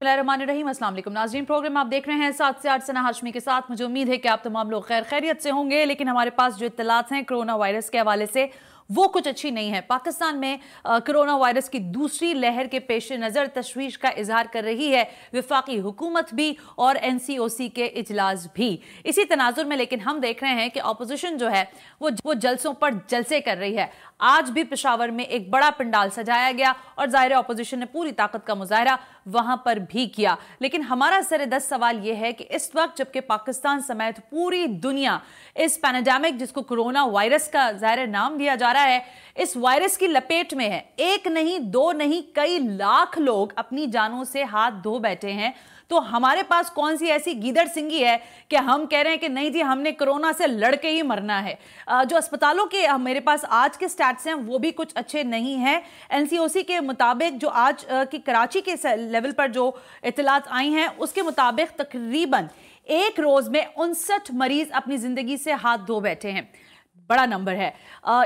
बिस्मिल्लाहिर्रहमानिर्रहीम। अस्सलाम वालेकुम नाज़रीन, प्रोग्राम आप देख रहे हैं 7 से 8 सना हाशमी के साथ। मुझे उम्मीद है कि आप तमाम लोग खैर खैरियत से होंगे, लेकिन हमारे पास जो इत्तलात हैं कोरोना वायरस के हवाले से वो कुछ अच्छी नहीं है। पाकिस्तान में कोरोना वायरस की दूसरी लहर के पेश नज़र तशवीश का इजहार कर रही है वफाकी हुकूमत भी और NCOC के इजलास भी। इसी तनाजुर में लेकिन हम देख रहे हैं कि अपोजिशन जो है वो जलसों पर जलसे कर रही है। आज भी पेशावर में एक बड़ा पंडाल सजाया गया और ज़ाहिर अपोजिशन ने पूरी ताकत का मुजाहरा वहां पर भी किया। लेकिन हमारा सर-ए-दस्त सवाल यह है कि इस वक्त जबकि पाकिस्तान समेत पूरी दुनिया इस पैंडेमिक, जिसको कोरोना वायरस का ज़ाहिर नाम दिया जा रहा है, इस वायरस की लपेट में है। एक नहीं, दो नहीं, कई लाख लोग अपनी जानों से हाथ धो बैठे हैं। तो हमारे पास कौन सी ऐसी गीदड़ सिंगी है कि हम कह रहे हैं कि नहीं जी हमने कोरोना से लड़के ही मरना है। जो अस्पतालों के मेरे पास आज के स्टैट्स हैं वो भी कुछ अच्छे नहीं हैं। NCOC के मुताबिक जो आज की कराची के लेवल पर जो इत्तलात आई हैं उसके मुताबिक तकरीबन एक रोज में 59 मरीज अपनी जिंदगी से हाथ धो बैठे हैं। बड़ा नंबर है।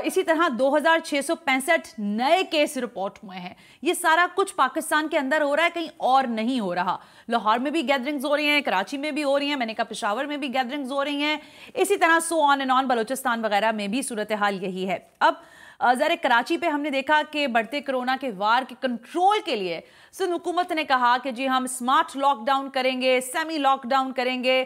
इसी तरह 2665 नए केस रिपोर्ट हुए हैं। ये सारा कुछ पाकिस्तान के अंदर हो रहा है, कहीं और नहीं हो रहा। लाहौर में भी गैदरिंग्स हो रही हैं, कराची में भी हो रही हैं, मैंने कहा पेशावर में भी गैदरिंग्स हो रही हैं। इसी तरह so on and on Balochistan वगैरह में भी सूरत हाल यही है। अब ज़रा कराची पे हमने देखा कि बढ़ते कोरोना के वार के कंट्रोल के लिए सिंध हुकूमत ने कहा कि जी हम स्मार्ट लॉकडाउन करेंगे, सेमी लॉकडाउन करेंगे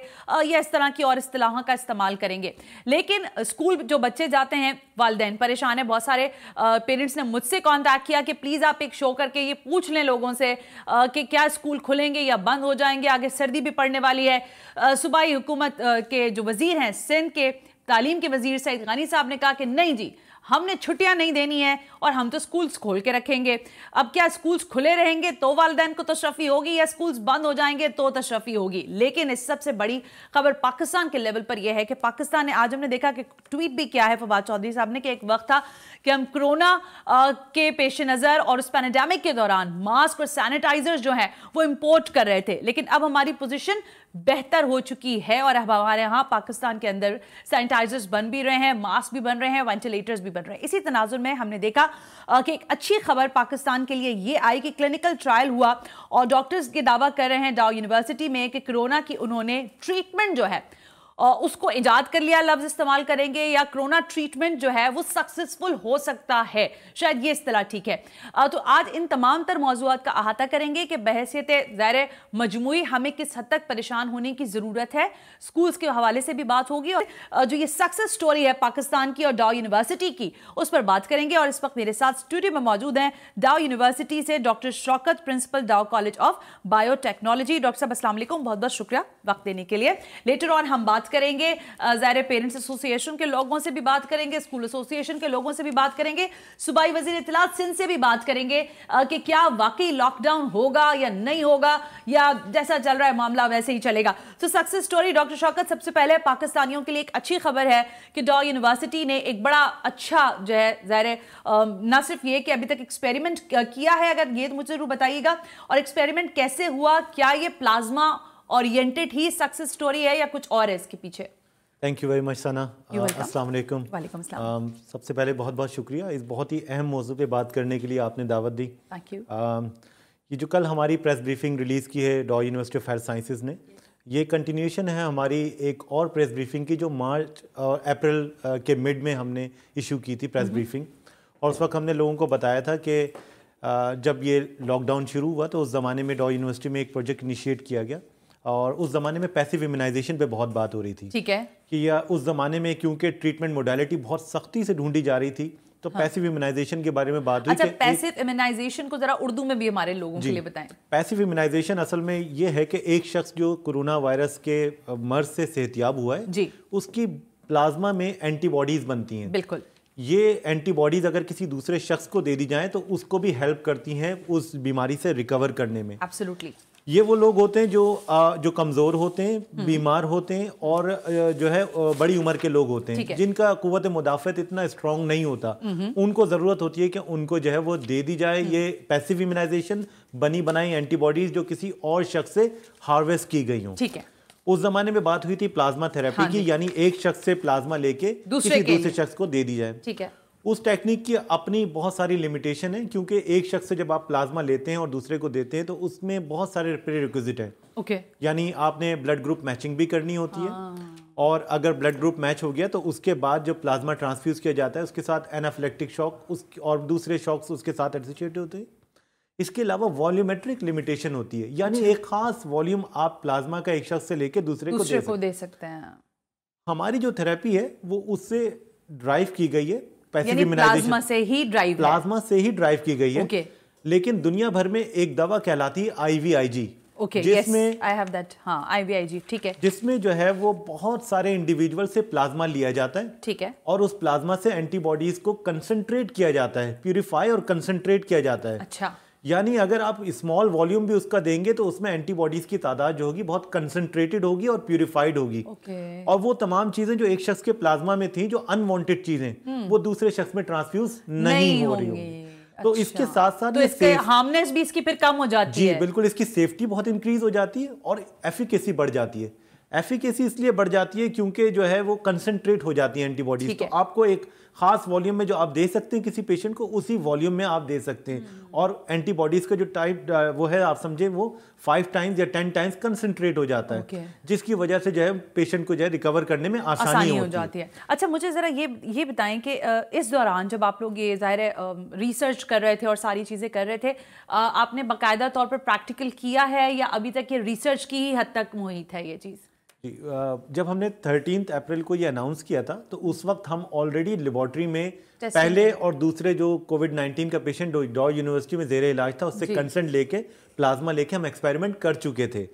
या इस तरह की और इस्तिलाहों का इस्तेमाल करेंगे। लेकिन स्कूल जो बच्चे जाते हैं, वालिदैन परेशान है। बहुत सारे पेरेंट्स ने मुझसे कांटेक्ट किया कि प्लीज़ आप एक शो करके ये पूछ लें लोगों से कि क्या स्कूल खुलेंगे या बंद हो जाएंगे, आगे सर्दी भी पड़ने वाली है। सूबाई हुकूमत के जो वजीर हैं, सिंध के तालीम के वजीर सईद गानी साहब ने कहा कि नहीं जी हमने छुट्टियां नहीं देनी है और हम तो स्कूल्स खोल के रखेंगे। अब क्या स्कूल्स खुले रहेंगे तो वालिदैन को तशरफी होगी या स्कूल्स बंद हो जाएंगे तो तशरफी होगी। लेकिन इस सबसे बड़ी खबर पाकिस्तान के लेवल पर यह है कि पाकिस्तान ने, आज हमने देखा कि ट्वीट भी किया है फवाद चौधरी साहब ने कि एक वक्त था कि हम कोरोना के पेश नज़र और उस पैंडेमिक के दौरान मास्क और सैनिटाइजर्स जो हैं वो इंपोर्ट कर रहे थे। लेकिन अब हमारी पोजीशन बेहतर हो चुकी है और अब हमारे यहाँ पाकिस्तान के अंदर सैनिटाइजर्स बन भी रहे हैं, मास्क भी बन रहे हैं, वेंटिलेटर्स भी बन रहे हैं। इसी तनाजुर में हमने देखा कि एक अच्छी खबर पाकिस्तान के लिए ये आई कि क्लिनिकल ट्रायल हुआ और डॉक्टर्स ये दावा कर रहे हैं डाउ यूनिवर्सिटी में कि कोरोना की उन्होंने ट्रीटमेंट जो है उसको इजाद कर लिया, लफ्ज इस्तेमाल करेंगे, या कोरोना ट्रीटमेंट जो है वो सक्सेसफुल हो सकता है, शायद ये इस्तिलाह ठीक है। तो आज इन तमाम तर मौज़ूआत का अहाता करेंगे कि बहैसियत ज़ाहिर मजमूई हमें किस हद तक परेशान होने की ज़रूरत है। स्कूल्स के हवाले से भी बात होगी और जो ये सक्सेस स्टोरी है पाकिस्तान की और डाउ यूनिवर्सिटी की उस पर बात करेंगे। और इस वक्त मेरे साथ स्टूडियो में मौजूद हैं डाउ यूनिवर्सिटी से डॉक्टर शौकत, प्रिंसिपल डाउ कॉलेज ऑफ बायोटेक्नोलॉजी। डॉक्टर साहब अस्सलाम वालेकुम, बहुत बहुत शुक्रिया वक्त देने के लिए। लेटर ऑन हम बात करेंगे ज़ाहिर पेरेंट्स एसोसिएशन के लोगों से भी बात करेंगे, स्कूल एसोसिएशन के लोगों से भी बात करेंगे, सूबाई वज़ीर इत्तलात सिंध से भी बात करेंगे कि क्या वाकई लॉकडाउन होगा या नहीं होगा या जैसा चल रहा है मामला वैसे ही चलेगा। तो सक्सेस स्टोरी डॉक्टर शौकत, सबसे पहले पाकिस्तानियों के लिए एक अच्छी खबर है कि डाउ यूनिवर्सिटी ने एक बड़ा अच्छा जो है ज़ाहिर न सिर्फ ये कि अभी तक एक्सपेरिमेंट किया है, अगर ये तो मुझे जरूर बताइएगा, और एक्सपेरिमेंट कैसे हुआ, क्या ये प्लाज्मा ओरिएंटेड ही सक्सेस स्टोरी है या कुछ और है इसके पीछे? थैंक यू वेरी मच सना। अस्सलाम वालेकुम। वालेकुम अस्सलाम। सबसे पहले बहुत बहुत शुक्रिया इस बहुत ही अहम मौजू पे बात करने के लिए आपने दावत दी। Thank you. ये जो कल हमारी प्रेस ब्रीफिंग रिलीज़ की है डाउ यूनिवर्सिटी ऑफ हेल्थ साइंसेज ने, ये कंटिन्यूएशन है हमारी एक और प्रेस ब्रीफिंग की जो मार्च और अप्रैल के मिड में हमने इशू की थी प्रेस ब्रीफिंग। और उस वक्त हमने लोगों को बताया था कि जब ये लॉकडाउन शुरू हुआ तो उस ज़माने में डाउ यूनिवर्सिटी में एक प्रोजेक्ट इनिशिएट किया गया और उस ज़माने में पैसिव इम्यूनाइजेशन पे बहुत बात हो रही थी। ठीक है कि या उस ज़माने में क्योंकि ट्रीटमेंट मोडालिटी बहुत सख्ती से ढूंढी जा रही थी तो पैसिव इम्यूनाइजेशन के बारे में बात हुई। अच्छा, पैसिव इम्यूनाइजेशन को जरा उर्दू में भी हमारे लोगों के लिए बताएं। पैसिव इम्यूनाइजेशन असल में ये है कि एक शख्स जो कोरोना वायरस के मर्ज से सेहतियाब हुआ है जी, उसकी प्लाज्मा में एंटीबॉडीज बनती हैं। बिल्कुल। ये एंटीबॉडीज अगर किसी दूसरे शख्स को दे दी जाए तो उसको भी हेल्प करती हैं उस बीमारी से रिकवर करने में। एब्सोल्युटली। ये वो लोग होते हैं जो कमज़ोर होते हैं, बीमार होते हैं और जो है बड़ी उम्र के लोग होते हैं जिनका कुव्वत मुदाफ़त इतना स्ट्रांग नहीं होता। उनको ज़रूरत होती है कि उनको जो है वो दे दी जाए ये पैसिव इम्यूनाइजेशन, बनी बनाई एंटीबॉडीज जो किसी और शख्स से हार्वेस्ट की गई हों। ठीक है। उस जमाने में बात हुई थी प्लाज्मा थेरेपी की, यानी एक शख्स से प्लाज्मा लेके किसी दूसरे शख्स को दे दी जाए। ठीक है। उस टेक्निक की अपनी बहुत सारी लिमिटेशन है, क्योंकि एक शख्स से जब आप प्लाज्मा लेते हैं और दूसरे को देते हैं तो उसमें बहुत सारे प्रीरिक्विजिट हैं। ओके। यानी आपने ब्लड ग्रुप मैचिंग भी करनी होती है, और अगर ब्लड ग्रुप मैच हो गया तो उसके बाद जो प्लाज्मा ट्रांसफ्यूज किया जाता है उसके साथ एनाफिलेक्टिक शॉक और दूसरे शॉक्स उसके साथ एसोसिएटेड होते हैं। इसके अलावा वॉल्यूमेट्रिक लिमिटेशन होती है, यानी एक खास वॉल्यूम आप प्लाज्मा का एक शख्स से लेके दूसरे को दे सकते हैं। हमारी जो थेरेपी है वो उससे ड्राइव की गई है, प्लाज्मा से ही ड्राइव की गई है। लेकिन दुनिया भर में एक दवा कहलाती है IVIG, जिसमें आई हैव दैट, IVIG, ठीक है, जिसमें जो है वो बहुत सारे इंडिविजुअल से प्लाज्मा लिया जाता है, ठीक है, और उस प्लाज्मा से एंटीबॉडीज को कंसंट्रेट किया जाता है, प्यूरिफाई और कंसंट्रेट किया जाता है। अच्छा। यानी अगर आप स्मॉल वॉल्यूम भी उसका देंगे तो उसमें एंटीबॉडीज की तादाद जो होगी बहुत कंसंट्रेटेड होगी और प्यूरिफाइड होगी। और वो तमाम चीजें जो एक शख्स के प्लाज्मा में थी, जो अनवांटेड चीजें, वो दूसरे शख्स में ट्रांसफ्यूज नहीं हो रही होंगी। तो इसके साथ साथ तो इसके हार्मनेस भी इसकी फिर कम हो जाती है। जी बिल्कुल, इसकी सेफ्टी बहुत इंक्रीज हो जाती है और एफिकेसी बढ़ जाती है। एफिकेसी इसलिए बढ़ जाती है क्योंकि जो है वो कंसंट्रेट हो जाती है एंटीबॉडीज, तो आपको एक खास वॉल्यूम में जो आप दे सकते हैं किसी पेशेंट को, उसी वॉल्यूम में आप दे सकते हैं। और एंटीबॉडीज का जो टाइप वो है, आप समझे, वो 5 टाइम्स या 10 टाइम्स कंसंट्रेट हो जाता है, जिसकी वजह से जो है पेशेंट को जो है रिकवर करने में आसानी हो जाती है। अच्छा, मुझे जरा ये बताएं कि इस दौरान जब आप लोग ये ज़ाहिर है रिसर्च कर रहे थे और सारी चीज़ें कर रहे थे, आपने बाकायदा तौर पर प्रैक्टिकल किया है या अभी तक ये रिसर्च की ही हद तक मुहित है ये चीज़? जब हमने 13 अप्रैल को ये अनाउंस किया था तो उस वक्त हम ऑलरेडी लेबोरेटरी में पहले और दूसरे जो कोविड-19 का पेशेंट डॉ यूनिवर्सिटी में जेरे इलाज था उससे कंसेंट लेके प्लाज्मा लेके हम एक्सपेरिमेंट कर चुके थे।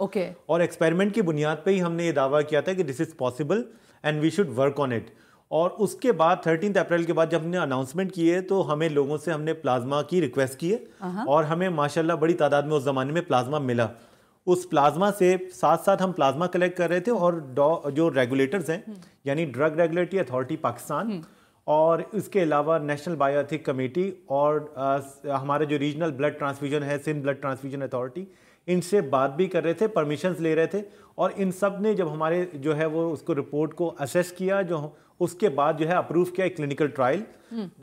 और एक्सपेरिमेंट की बुनियाद पे ही हमने ये दावा किया था कि this is possible and we should work on it. और उसके बाद 13 अप्रैल के बाद जब हमने अनाउंसमेंट किए तो हमें लोगों से हमने प्लाज्मा की रिक्वेस्ट की है और हमें माशाल्लाह बड़ी तादाद में उस जमाने में प्लाज्मा मिला। उस प्लाज्मा से साथ साथ हम प्लाज्मा कलेक्ट कर रहे थे और जो रेगुलेटर्स हैं यानी ड्रग रेगुलेटरी अथॉरिटी पाकिस्तान और इसके अलावा नेशनल बायोएथिक कमेटी और हमारे जो रीजनल ब्लड ट्रांसफ्यूजन है, सिंध ब्लड ट्रांसफ्यूजन अथॉरिटी, इनसे बात भी कर रहे थे, परमिशंस ले रहे थे। और इन सब ने जब हमारे जो है वो उसको रिपोर्ट को असेस किया, जो उसके बाद जो है अप्रूव किया एक क्लिनिकल ट्रायल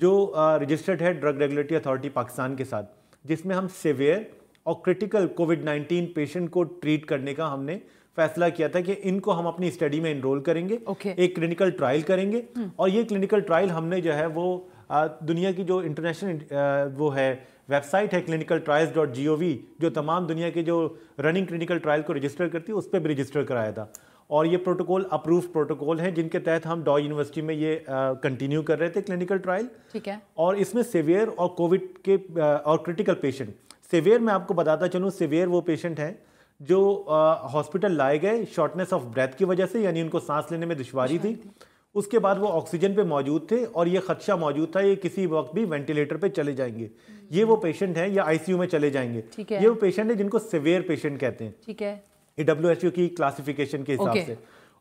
जो रजिस्टर्ड है ड्रग रेगुलेटरी अथॉरिटी पाकिस्तान के साथ, जिसमें हम सीवियर और क्रिटिकल कोविड-19 पेशेंट को ट्रीट करने का हमने फैसला किया था कि इनको हम अपनी स्टडी में एनरोल करेंगे, एक क्लिनिकल ट्रायल करेंगे। और ये क्लिनिकल ट्रायल हमने जो है वो दुनिया की जो इंटरनेशनल वो है वेबसाइट है clinicaltrials.gov, जो तमाम दुनिया के जो रनिंग क्लिनिकल ट्रायल को रजिस्टर करती है उस पर भी रजिस्टर कराया था। और ये प्रोटोकॉल अप्रूव प्रोटोकॉल हैं जिनके तहत हम डॉ यूनिवर्सिटी में ये कंटिन्यू कर रहे थे क्लिनिकल ट्रायल। ठीक है। और इसमें सीवियर और कोविड के और क्रिटिकल पेशेंट, सीवियर मैं आपको बताता चलूँ, सीवियर वो पेशेंट हैं जो हॉस्पिटल लाए गए शॉर्टनेस ऑफ ब्रेथ की वजह से, यानी उनको सांस लेने में दुश्वारी थी। उसके बाद वो ऑक्सीजन पे मौजूद थे और ये खदशा मौजूद था ये किसी वक्त भी वेंटिलेटर पे चले जाएंगे। ये वो पेशेंट हैं या आईसीयू में चले जाएंगे। ये वो पेशेंट है जिनको सीवियर पेशेंट कहते हैं। ठीक है। WHO की क्लासिफिकेशन के हिसाब से।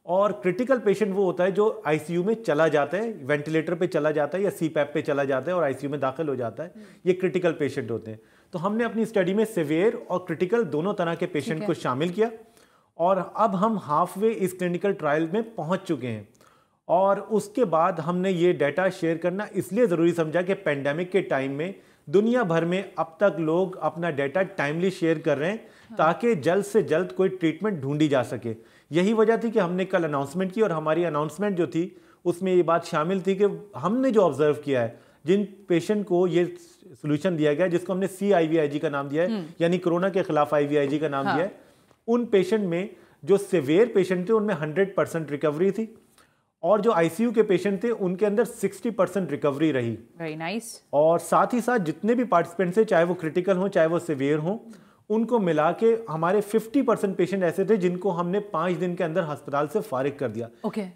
और क्रिटिकल पेशेंट वो होता है जो आईसीयू में चला जाता है, वेंटिलेटर पे चला जाता है या सीपैप पे चला जाता है और आईसीयू में दाखिल हो जाता है, ये क्रिटिकल पेशेंट होते हैं। तो हमने अपनी स्टडी में सीवियर और क्रिटिकल दोनों तरह के पेशेंट को शामिल किया और अब हम हाफ वे इस क्लिनिकल ट्रायल में पहुंच चुके हैं। और उसके बाद हमने ये डाटा शेयर करना इसलिए ज़रूरी समझा कि पेंडेमिक के टाइम में दुनिया भर में अब तक लोग अपना डाटा टाइमली शेयर कर रहे हैं ताकि जल्द से जल्द कोई ट्रीटमेंट ढूंढी जा सके। यही वजह थी कि हमने कल अनाउंसमेंट की और हमारी अनाउंसमेंट जो थी उसमें ये बात शामिल थी कि हमने जो ऑब्जर्व किया है, जिन पेशेंट को ये सोल्यूशन दिया गया जिसको हमने CIVIG का नाम दिया है, यानी कोरोना के खिलाफ IVIG का नाम दिया है, उन पेशेंट में जो सीवियर पेशेंट थे उनमें 100% रिकवरी थी और जो आईसीयू के पेशेंट थे उनके अंदर 60% रिकवरी रही। Very nice. और साथ ही साथ जितने भी पार्टिसिपेंट्स थे, चाहे वो क्रिटिकल हो चाहे वो सीवियर हो, उनको मिला के हमारे 50% पेशेंट ऐसे थे जिनको हमने 5 दिन के अंदर अस्पताल से फारिग कर दिया,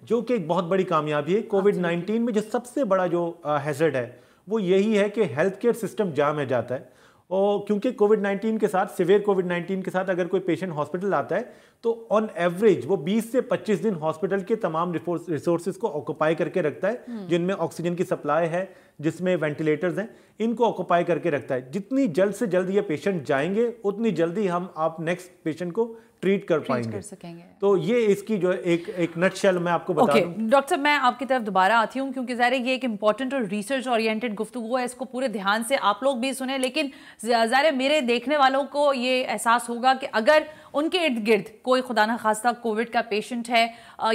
जो कि एक बहुत बड़ी कामयाबी है। कोविड-19 में जो सबसे बड़ा जो हैजर्ड है वो यही है कि हेल्थ केयर सिस्टम जाम हो जाता है। और क्योंकि कोविड-19 के साथ, सिवियर कोविड-19 के साथ अगर कोई पेशेंट हॉस्पिटल आता है तो ऑन एवरेज वो 20 से 25 दिन हॉस्पिटल के तमाम रिसोर्सेज को ऑक्यूपाई करके रखता है, जिनमें ऑक्सीजन की सप्लाई है, जिसमें वेंटिलेटर्स हैं, इनको ऑक्यूपाई करके रखता है। जितनी जल्द से जल्द ये पेशेंट जाएंगे उतनी जल्दी हम आप नेक्स्ट पेशेंट को ट्रीट कर पाएंगे। तो ये इसकी जो एक नटशेल मैं आपको बता दूं। डॉक्टर साहब, मैं आपकी तरफ दोबारा आती हूँ क्योंकि ज़ाहिर है ये एक इंपॉर्टेंट और रिसर्च ओरिएंटेड गुफ्तगू है, इसको पूरे ध्यान से आप लोग भी सुने, लेकिन ज़ाहिर है मेरे देखने वालों को ये एहसास होगा कि अगर उनके इर्द गिर्द कोई खुदा न खास्ता कोविड का पेशेंट है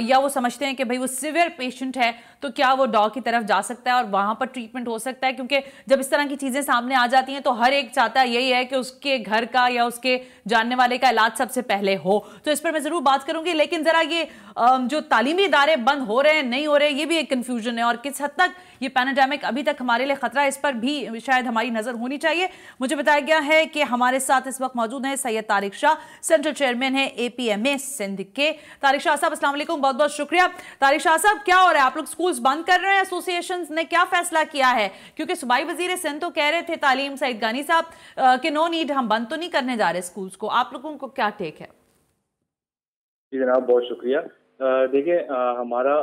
या वो समझते हैं कि भाई वो सिवियर पेशेंट है, तो क्या वो डॉग की तरफ जा सकता है और वहां पर ट्रीटमेंट हो सकता है? क्योंकि जब इस तरह की चीजें सामने आ जाती हैं तो हर एक चाहता यही है कि उसके घर का या उसके जानने वाले का इलाज सबसे पहले हो। तो इस पर मैं जरूर बात करूंगी, लेकिन जरा ये जो तालीमी इदारे बंद हो रहे हैं नहीं हो रहे, ये भी एक कंफ्यूजन है और किस हद तक ये पैंडेमिक अभी तक हमारे लिए खतरा है, इस पर भी शायद हमारी नजर होनी चाहिए। मुझे बताया गया है कि हमारे साथ इस वक्त मौजूद हैं सैयद तारिक शाह, सेंट्रल चेयरमैन है APMA सिंध के। तारिक शाह साहब अस्सलाम वालेकुम, बहुत बहुत शुक्रिया। तारिक शाह साहब, क्या हो रहा है? आप लोग स्कूल्स बंद कर रहे हैं, एसोसिएशन ने क्या फैसला किया है? क्योंकि सूबाई वजीर सिंध तो कह रहे थे तालीम सईद गानी साहब कि नो नीड, हम बंद तो नहीं करने जा रहे स्कूल्स को। आप लोगों को क्या टेक है? जी जनाब, बहुत शुक्रिया। देखिए, हमारा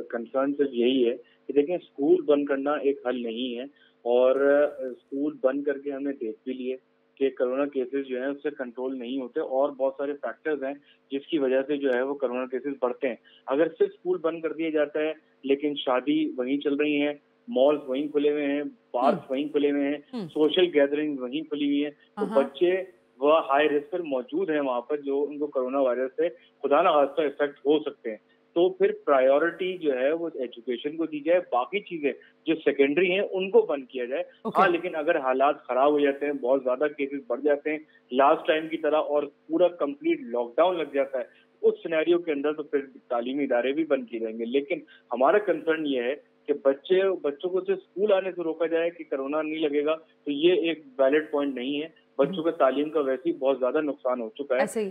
कंसर्न सिर्फ यही है कि देखें, स्कूल बंद करना एक हल नहीं है और स्कूल बंद करके हमने देख भी लिए कि कोरोना केसेस जो हैं उससे कंट्रोल नहीं होते और बहुत सारे फैक्टर्स हैं जिसकी वजह से जो है वो कोरोना केसेस बढ़ते हैं। अगर सिर्फ स्कूल बंद कर दिया जाता है लेकिन शादी वहीं चल रही है, मॉल्स वहीं खुले हुए हैं, पार्क वहीं खुले हुए हैं, सोशल गैदरिंग वहीं खुली हुई है, तो बच्चे वह हाई रिस्क पर मौजूद है वहां पर जो उनको कोरोना वायरस से खुदा न खास्ता इफेक्ट हो सकते हैं। तो फिर प्रायोरिटी जो है वो एजुकेशन को दी जाए, बाकी चीजें जो सेकेंडरी हैं उनको बंद किया जाए। हाँ, लेकिन अगर हालात खराब हो जाते हैं, बहुत ज्यादा केसेस बढ़ जाते हैं लास्ट टाइम की तरह और पूरा कंप्लीट लॉकडाउन लग जाता है, उस सिनेरियो के अंदर तो फिर तालीमी इदारे भी बंद किए जाएंगे। लेकिन हमारा कंसर्न ये है कि बच्चों को सिर्फ स्कूल आने से रोका जाए कि कोरोना नहीं लगेगा, तो ये एक वैलिड पॉइंट नहीं है। बच्चों का तालीम का वैसे ही बहुत ज्यादा नुकसान हो चुका है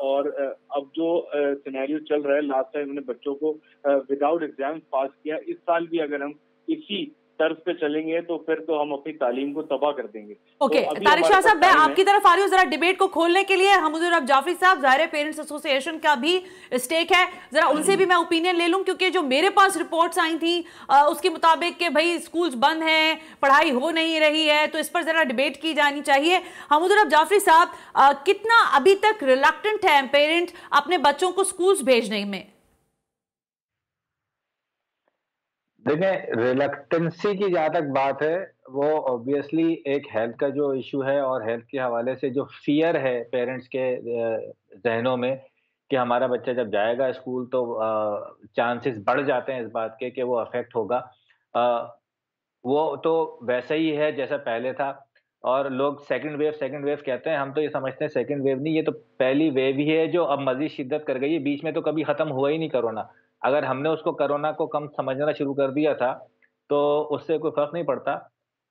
और अब जो सिनेरियो चल रहा है, लास्ट टाइम हमने बच्चों को विदाउट एग्जाम पास किया, इस साल भी अगर हम इसी तर्ज पे चलेंगे तो फिर तो हम अपनी तालीम को तबाह कर देंगे। ओके, तारिक शाह साहब, मैं आपकी तरफ आ रही हूँ जरा डिबेट को खोलने के लिए। हमूदुर अब जाफरी साहब, ज़ाहिर है पेरेंट्स एसोसिएशन का भी स्टेक है, जरा उनसे भी मैं ओपिनियन ले लूं, क्योंकि जो मेरे पास रिपोर्ट्स आई थी उसके मुताबिक कि भाई स्कूल्स बंद हैं, पढ़ाई हो नहीं रही है, तो इस पर जरा डिबेट की जानी चाहिए। हमूदुर अब जाफरी साहब, कितना अभी तक रिलक्टेंट है पेरेंट अपने बच्चों को स्कूल्स भेजने में? देखें, रिलक्टेंसी की जहाँ तक बात है वो ऑब्वियसली एक हेल्थ का जो इशू है और हेल्थ के हवाले से जो फियर है पेरेंट्स के जहनों में कि हमारा बच्चा जब जाएगा स्कूल तो चांसेस बढ़ जाते हैं इस बात के कि वो अफेक्ट होगा। वो तो वैसा ही है जैसा पहले था और लोग सेकंड वेव कहते हैं। हम तो ये समझते हैं सेकंड वेव नहीं, ये तो पहली वेव ही है जो अब मजीद शिद्दत कर गई है। बीच में तो कभी खत्म हुआ ही नहीं कोरोना। अगर हमने उसको कोरोना को कम समझना शुरू कर दिया था तो उससे कोई फर्क नहीं पड़ता।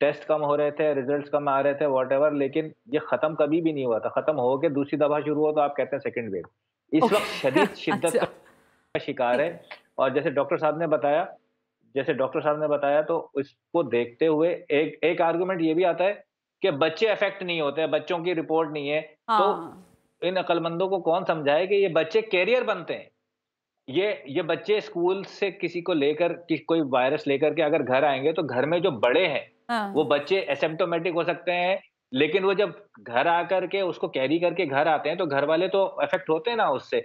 टेस्ट कम हो रहे थे, रिजल्ट्स कम आ रहे थे, व्हाटएवर, लेकिन ये खत्म कभी भी नहीं हुआ था। खत्म हो के दूसरी दफा शुरू हो तो आप कहते हैं सेकंड वेव। इस वक्त शदीद शिद्दत का शिकार है और जैसे डॉक्टर साहब ने बताया तो इसको देखते हुए एक आर्गुमेंट ये भी आता है कि बच्चे अफेक्ट नहीं होते, बच्चों की रिपोर्ट नहीं है। तो इन अक्लमंदों को कौन समझाए कि ये बच्चे कैरियर बनते हैं। ये बच्चे स्कूल से किसी को लेकर कोई वायरस लेकर के अगर घर आएंगे तो घर में जो बड़े हैं वो बच्चे एसिम्प्टोमेटिक हो सकते हैं, लेकिन वो जब घर आकर के उसको कैरी करके घर आते हैं तो घर वाले तो अफेक्ट होते हैं ना उससे।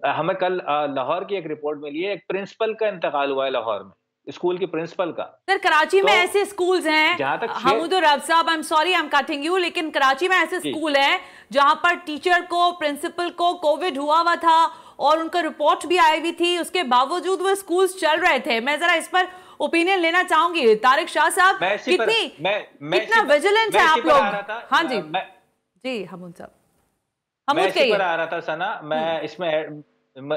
हमें कल लाहौर की एक रिपोर्ट मिली है, एक प्रिंसिपल का इंतकाल हुआ है लाहौर में, स्कूल की प्रिंसिपल का। सर, कराची में ऐसे स्कूल्स हैं, हमूदुर रब साहब, I am sorry, I am cutting you, लेकिन कराची में ऐसे स्कूल हैं जहां पर टीचर को, प्रिंसिपल को कोविड हुआ था और उनका रिपोर्ट भी आई हुई थी, उसके बावजूद वो स्कूल्स चल रहे थे। मैं जरा इस पर ओपिनियन लेना चाहूंगी। तारिक शाह साहब, कितना विजिलेंस है आप लोग? हाँ जी जी, हमूद साहब, मैं इसी पर आ रहा था सना, मैं इसमें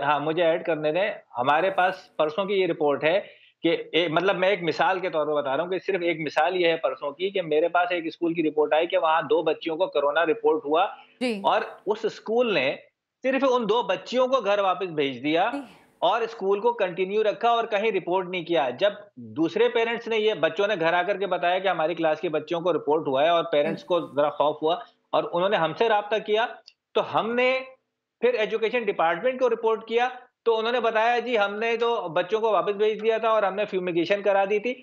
हाँ मुझे ऐड करने दें। हमारे पास परसों की ये रिपोर्ट है कि मतलब मैं एक मिसाल के तौर पर बता रहा हूँ कि सिर्फ एक मिसाल ये है परसों की कि मेरे पास एक स्कूल की रिपोर्ट आई कि वहां 2 बच्चियों को कोरोना रिपोर्ट हुआ और उस स्कूल ने सिर्फ उन 2 बच्चियों को घर वापस भेज दिया और स्कूल को कंटिन्यू रखा और कहीं रिपोर्ट नहीं किया। जब दूसरे पेरेंट्स ने, ये बच्चों ने घर आकर के बताया कि हमारी क्लास के बच्चों को रिपोर्ट हुआ है और पेरेंट्स को जरा खौफ हुआ और उन्होंने हमसे राब्ता किया, तो हमने फिर एजुकेशन डिपार्टमेंट को रिपोर्ट किया तो उन्होंने बताया जी हमने तो बच्चों को वापस भेज दिया था और हमने फ्यूमिगेशन करा दी थी।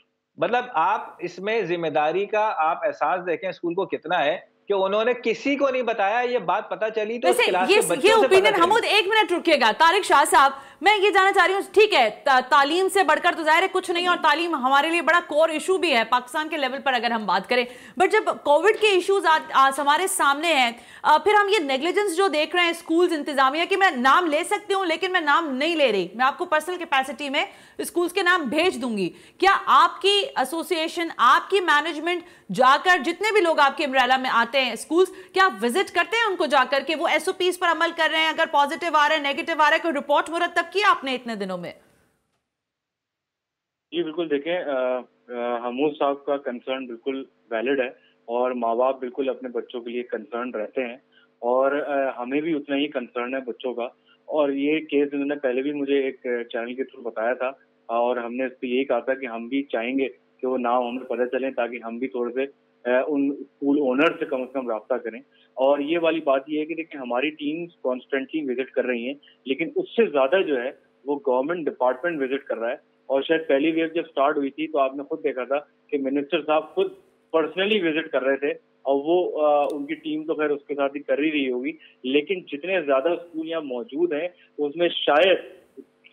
मतलब आप इसमें जिम्मेदारी का आप एहसास देखें स्कूल को कितना है कि उन्होंने किसी को नहीं बताया, ये बात पता चली तो उस क्लास के बच्चों से ओपिनियन हमूद, एक मिनट रुकिएगा। तारिक शाह साहब, मैं ये जानना चाह रही हूँ, ठीक है तालीम से बढ़कर तो जाहिर है कुछ नहीं, और तालीम हमारे लिए बड़ा कोर इशू भी है पाकिस्तान के लेवल पर अगर हम बात करें, बट जब कोविड के इश्यूज हमारे सामने हैं, फिर हम ये नेग्लिजेंस जो देख रहे हैं स्कूल्स इंतजामिया की, मैं नाम ले सकती हूँ लेकिन मैं नाम नहीं ले रही, मैं आपको पर्सनल कैपेसिटी में स्कूल्स के नाम भेज दूंगी, क्या आपकी एसोसिएशन, आपकी मैनेजमेंट जाकर, जितने भी लोग आपके अम्ब्रेला में आते हैं स्कूल्स, क्या आप विजिट करते हैं उनको जाकर के वो एसओपीज पर अमल कर रहे हैं, अगर पॉजिटिव आ रहा है, नेगेटिव आ रहा है, कोई रिपोर्ट मुरतब किया आपने इतने दिनों में? जी बिल्कुल, देखें हमूद साहब का कंसर्न बिल्कुल वैलिड है और माँ बाप बिल्कुल अपने बच्चों के लिए कंसर्न रहते हैं, और हमें भी उतना ही कंसर्न है बच्चों का। और ये केस इन्होंने पहले भी मुझे एक चैनल के थ्रू बताया था, और हमने इस पर यही कहा था कि हम भी चाहेंगे कि वो नाम हमें पता चले, ताकि हम भी थोड़े से उन स्कूल ओनर से कम रब्ता करें। और ये वाली बात ये है कि देखिए हमारी टीम कॉन्स्टेंटली विजिट कर रही है, लेकिन उससे ज्यादा जो है वो गवर्नमेंट डिपार्टमेंट विजिट कर रहा है। और शायद पहली वेव जब स्टार्ट हुई थी तो आपने खुद देखा था कि मिनिस्टर साहब खुद पर्सनली विजिट कर रहे थे, और वो उनकी टीम तो खैर उसके साथ ही कर ही रही होगी, लेकिन जितने ज्यादा स्कूल यहाँ मौजूद हैं उसमें शायद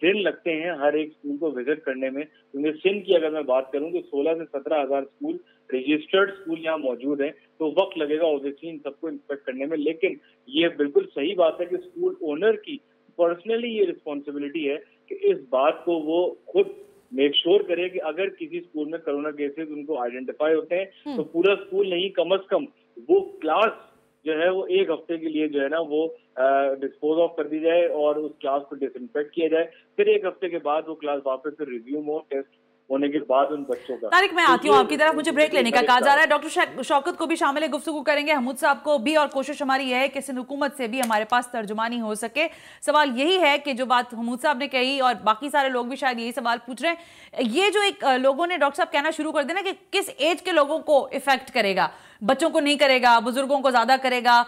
दिन लगते हैं हर एक स्कूल को विजिट करने में। क्योंकि सिंध की अगर मैं बात करूं तो 16 से 17 हजार स्कूल, रजिस्टर्ड स्कूल यहाँ मौजूद हैं, तो वक्त लगेगा ऑब्वियसली इन सबको इंस्पेक्ट करने में। लेकिन ये बिल्कुल सही बात है कि स्कूल ओनर की पर्सनली ये रिस्पॉन्सिबिलिटी है कि इस बात को वो खुद मेक श्योर करे कि अगर किसी स्कूल में कोरोना केसेस उनको आइडेंटिफाई होते हैं तो पूरा स्कूल नहीं, कम से कम वो क्लास जो है वो एक हफ्ते के लिए जो है ना वो डिस्पोज ऑफ कर दी जाए और उस क्लास को डिसइंफेक्ट किया जाए। फिर एक हफ्ते के बाद वो क्लास वापस से रिव्यू हो, टेस्ट होने के बाद उन बच्चों का। तारिक, मैं आती हूँ आपकी तरफ, मुझे ब्रेक लेने का कहा जा रहा है। डॉक्टर शौकत को भी शामिल है, गुफ्तगू करेंगे हमूद साहब को भी, और कोशिश हमारी यह है कि सिंध हुकूमत से भी हमारे पास तर्जुमानी हो सके। सवाल यही है कि जो बात हमूद साहब ने कही और बाकी सारे लोग भी शायद यही सवाल पूछ रहे हैं, ये जो एक लोगों ने डॉक्टर साहब कहना शुरू कर देना कि किस एज के लोगों को इफेक्ट करेगा, बच्चों को नहीं करेगा, बुजुर्गों को ज्यादा करेगा,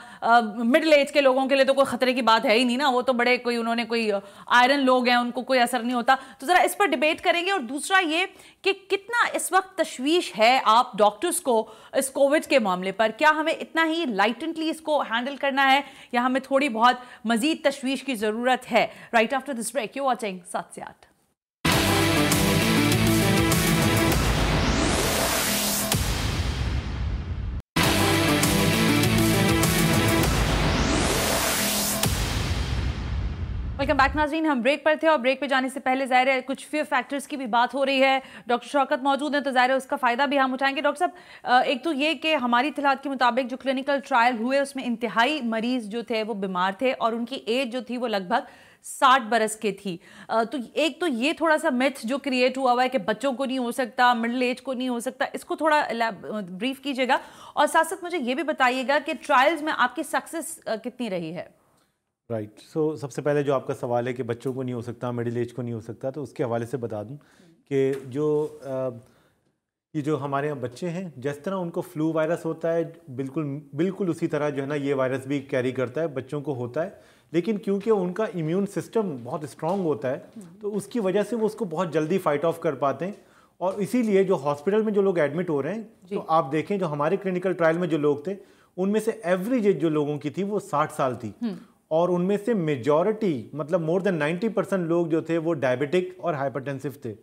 मिडिल एज के लोगों के लिए तो कोई खतरे की बात है ही नहीं ना, वो तो बड़े कोई उन्होंने कोई आयरन लोग हैं, उनको कोई असर नहीं होता। तो जरा इस पर डिबेट करेंगे। और दूसरा ये कि कितना इस वक्त तशवीश है आप डॉक्टर्स को इस कोविड के मामले पर, क्या हमें इतना ही लाइटेंटली इसको हैंडल करना है या हमें थोड़ी बहुत मजीद तशवीश की जरूरत है? Right after this break, you watching 7 से 8। वेलकम बैक नाज़रीन, हम ब्रेक पर थे और ब्रेक पे जाने से पहले ज़ाहिर है कुछ फियर फैक्टर्स की भी बात हो रही है। डॉक्टर शौकत मौजूद हैं तो ज़ाहिर है उसका फ़ायदा भी हम उठाएंगे। डॉक्टर साहब, एक तो ये कि हमारी इत्तलात के मुताबिक जो क्लिनिकल ट्रायल हुए उसमें इंतहाई मरीज जो थे वो बीमार थे और उनकी एज जो थी वो लगभग 60 बरस की थी। तो एक तो ये थोड़ा सा मिथ जो क्रिएट हुआ हुआ है कि बच्चों को नहीं हो सकता, मिडिल एज को नहीं हो सकता, इसको थोड़ा ब्रीफ कीजिएगा। और साथ साथ मुझे ये भी बताइएगा कि ट्रायल्स में आपकी सक्सेस कितनी रही है? राइट, सो सबसे पहले जो आपका सवाल है कि बच्चों को नहीं हो सकता, मिडिल एज को नहीं हो सकता, तो उसके हवाले से बता दूं कि ये जो हमारे यहाँ बच्चे हैं, जिस तरह उनको फ्लू वायरस होता है बिल्कुल उसी तरह जो है ना ये वायरस भी कैरी करता है, बच्चों को होता है। लेकिन क्योंकि उनका इम्यून सिस्टम बहुत स्ट्रांग होता है तो उसकी वजह से वो उसको बहुत जल्दी फाइट ऑफ कर पाते हैं। और इसीलिए जो हॉस्पिटल में जो लोग एडमिट हो रहे हैं, तो आप देखें जो हमारे क्लिनिकल ट्रायल में जो लोग थे उनमें से एवरेज एज जो लोगों की थी वो 60 साल थी, और उनमें से मेजॉरिटी मतलब मोर देन 90% लोग जो थे वो डायबिटिक और हाइपरटेंसिव थे।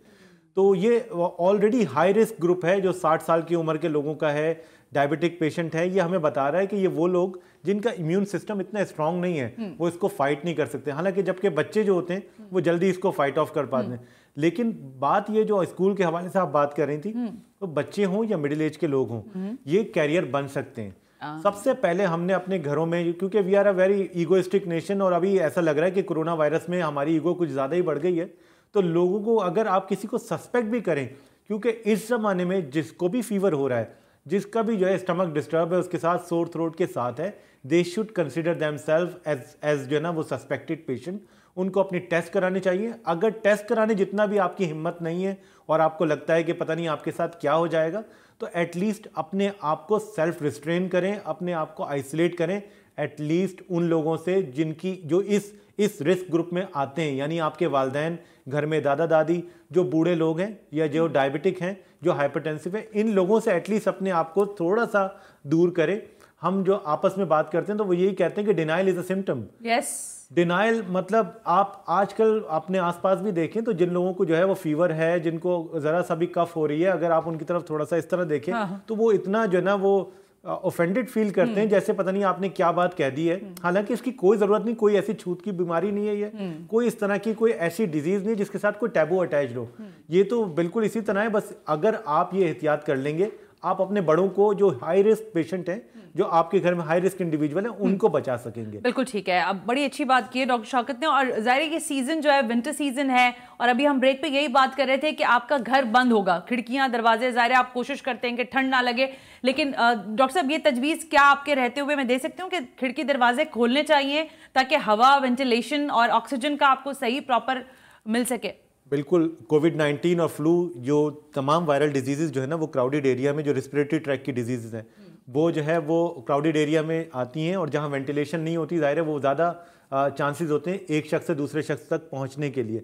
तो ये ऑलरेडी हाई रिस्क ग्रुप है जो 60 साल की उम्र के लोगों का है, डायबिटिक पेशेंट है। ये हमें बता रहा है कि ये वो लोग जिनका इम्यून सिस्टम इतना स्ट्रांग नहीं है, वो इसको फाइट नहीं कर सकते। हालांकि जबकि बच्चे जो होते हैं वो जल्दी इसको फाइट ऑफ कर पाते हैं। लेकिन बात ये जो स्कूल के हवाले से आप बात कर रही थी, तो बच्चे हों या मिडिल एज के लोग हों, ये कैरियर बन सकते हैं। सबसे पहले हमने अपने घरों में, क्योंकि we are a very egoistic nation और अभी ऐसा लग रहा है कि कोरोना वायरस में हमारी ईगो कुछ ज़्यादा ही बढ़ गई है, तो लोगों को अगर आप किसी को सस्पेक्ट भी करें, क्योंकि इस ज़माने में जिसको भी फीवर हो रहा है, जिसका भी जो है स्टमक डिस्टर्ब है, उसके साथ सोर थ्रोट के साथ है, they should consider themselves as जो है ना वो सस्पेक्टेड पेशेंट। उनको अपनी टेस्ट करानी चाहिए। अगर टेस्ट कराने जितना भी आपकी हिम्मत नहीं है और आपको लगता है कि पता नहीं आपके साथ क्या हो जाएगा, तो एटलीस्ट अपने आप को सेल्फ रिस्ट्रेन करें, अपने आप को आइसोलेट करें एटलीस्ट उन लोगों से जिनकी जो इस रिस्क ग्रुप में आते हैं, यानी आपके वालिदैन, घर में दादा दादी, जो बूढ़े लोग हैं या जो डायबिटिक हैं, जो हाइपरटेंसिव है, इन लोगों से एटलीस्ट अपने आप को थोड़ा सा दूर करें। हम जो आपस में बात करते हैं तो वो यही कहते हैं कि denial is a symptom. Yes, denial मतलब आप आजकल अपने आसपास भी देखें तो जिन लोगों को जो है वो फीवर है, जिनको जरा सा भी कफ हो रही है, अगर आप उनकी तरफ थोड़ा सा इस तरह देखें तो वो इतना जो है ना वो ऑफेंडेड फील करते हैं, जैसे पता नहीं आपने क्या बात कह दी है। हालांकि इसकी कोई जरूरत नहीं, कोई ऐसी छूत की बीमारी नहीं है, ये कोई इस तरह की कोई ऐसी डिजीज नहीं है जिसके साथ कोई टैबू अटैच हो। ये तो बिल्कुल इसी तरह है। बस अगर आप ये एहतियात कर लेंगे, आप अपने बड़ों को जो हाई रिस्क पेशेंट हैं, जो आपके घर में हाई रिस्क इंडिविजुअल हैं, उनको बचा सकेंगे। बिल्कुल ठीक है। अब बड़ी अच्छी बात की है डॉक्टर शौकत ने। और जाहिर है ये सीजन जो है विंटर सीजन है, और अभी हम ब्रेक पे यही बात कर रहे थे कि आपका घर बंद होगा, खिड़कियां दरवाजे, जाहिर है आप कोशिश करते हैं कि ठंड ना लगे, लेकिन डॉक्टर साहब ये तजवीज़ क्या आपके रहते हुए मैं दे सकती हूँ कि खिड़की दरवाजे खोलने चाहिए ताकि हवा, वेंटिलेशन और ऑक्सीजन का आपको सही प्रॉपर मिल सके? बिल्कुल। कोविड-19 और फ्लू जो तमाम वायरल डिजीज़ जो है ना वो क्राउडेड एरिया में, जो रिस्पिरेटरी ट्रैक की डिजीज़ हैं वो जो है वो क्राउडेड एरिया में आती हैं, और जहाँ वेंटिलेशन नहीं होती ज़ाहिर है वो ज़्यादा चांसेस होते हैं एक शख्स से दूसरे शख्स तक पहुँचने के लिए।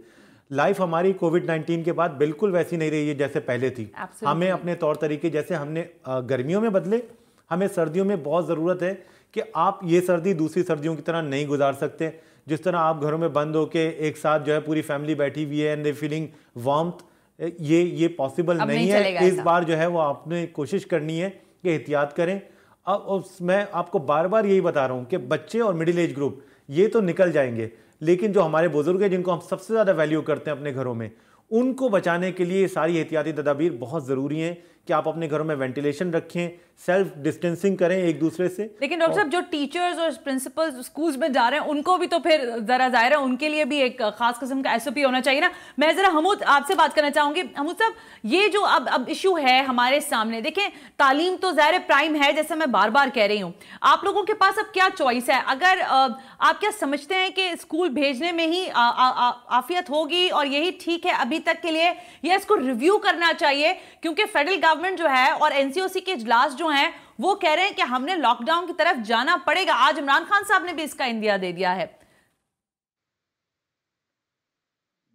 लाइफ हमारी कोविड-19 के बाद बिल्कुल वैसी नहीं रही है जैसे पहले थी। हमें अपने तौर तरीके जैसे हमने गर्मियों में बदले, हमें सर्दियों में बहुत ज़रूरत है कि आप ये सर्दी दूसरी सर्दियों की तरह नहीं गुजार सकते। जिस तरह आप घरों में बंद होके एक साथ जो है पूरी फैमिली बैठी हुई है एंड दे फीलिंग वार्मथ, ये पॉसिबल नहीं है। इस बार जो है वो आपने कोशिश करनी है कि एहतियात करें। अब मैं आपको बार बार यही बता रहा हूँ कि बच्चे और मिडिल एज ग्रुप ये तो निकल जाएंगे, लेकिन जो हमारे बुजुर्ग हैं जिनको हम सबसे ज़्यादा वैल्यू करते हैं अपने घरों में, उनको बचाने के लिए सारी एहतियाती तदाबीर बहुत ज़रूरी हैं कि आप अपने घरों में वेंटिलेशन रखें, सेल्फ डिस्टेंसिंग करें एक दूसरे से। लेकिन डॉक्टर साहब जो टीचर्स और प्रिंसिपल्स स्कूल्स में जा रहे हैं उनको भी तो फिर जरा जाहिर है उनके लिए भी एक खास किस्म का एसओपी होना चाहिए ना। मैं जरा हमूद आपसे बात करना चाहूंगी। हमूद साहब, ये जो अब इशू है हमारे सामने, देखें तालीम तो जाहिर प्राइम है, जैसे मैं बार बार कह रही हूँ, आप लोगों के पास अब क्या चॉइस है? अगर आप क्या समझते हैं कि स्कूल भेजने में ही आफियत होगी और यही ठीक है अभी तक के लिए, या इसको रिव्यू करना चाहिए? क्योंकि फेडरल गवर्नमेंट जो है और एनसीओसी के इजलास जो हैं वो कह रहे हैं कि हमने लॉकडाउन की तरफ जाना पड़ेगा। आज इमरान खान साहब ने भी इसका इंदिया दे दिया है।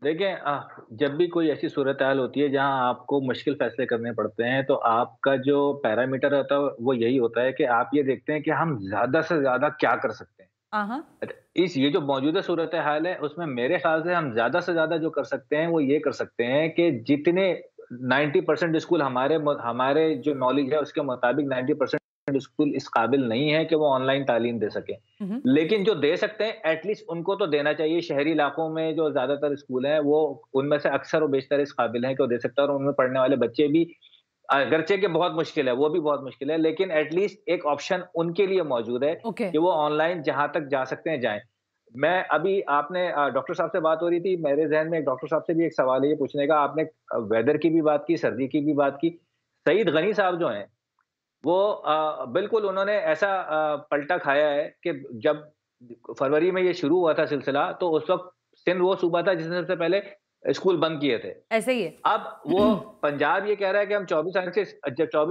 देखें, जब भी कोई ऐसी सूरत हाल होती है जहां आपको मुश्किल फैसले करने पड़ते हैं, तो आपका जो पैरामीटर होता है वो यही होता है कि आप ये देखते हैं कि हम ज्यादा से ज्यादा क्या कर सकते हैं। ये जो मौजूदा सूरत हाल है उसमें मेरे ख्याल से हम ज्यादा से ज्यादा जो कर सकते हैं वो ये कर सकते हैं कि जितने 90% स्कूल हमारे जो नॉलेज है उसके मुताबिक 90% स्कूल इस काबिल नहीं है कि वो ऑनलाइन तालीम दे सके, लेकिन जो दे सकते हैं एटलीस्ट उनको तो देना चाहिए। शहरी इलाकों में जो ज्यादातर स्कूल हैं वो उनमें से अक्सर और बेशतर इस काबिल हैं कि वो दे सकता है, और उनमें पढ़ने वाले बच्चे भी अगरचे के बहुत मुश्किल है, वो भी बहुत मुश्किल है, लेकिन एटलीस्ट एक ऑप्शन उनके लिए मौजूद है कि वो ऑनलाइन जहां तक जा सकते हैं जाएं। मैं अभी आपने डॉक्टर साहब से बात हो रही थी, मेरे जहन में डॉक्टर साहब से भी एक सवाल है ये पूछने का। आपने वेदर की भी बात की, सर्दी की भी बात की। सईद गनी साहब जो हैं वो बिल्कुल उन्होंने ऐसा पलटा खाया है कि जब फरवरी में ये शुरू हुआ था सिलसिला, तो उस वक्त सिंध वो सूबा था जिसने सबसे पहले स्कूल बंद किए थे। ऐसे ही है। अब वो पंजाब ये कह रहा है कि हम 24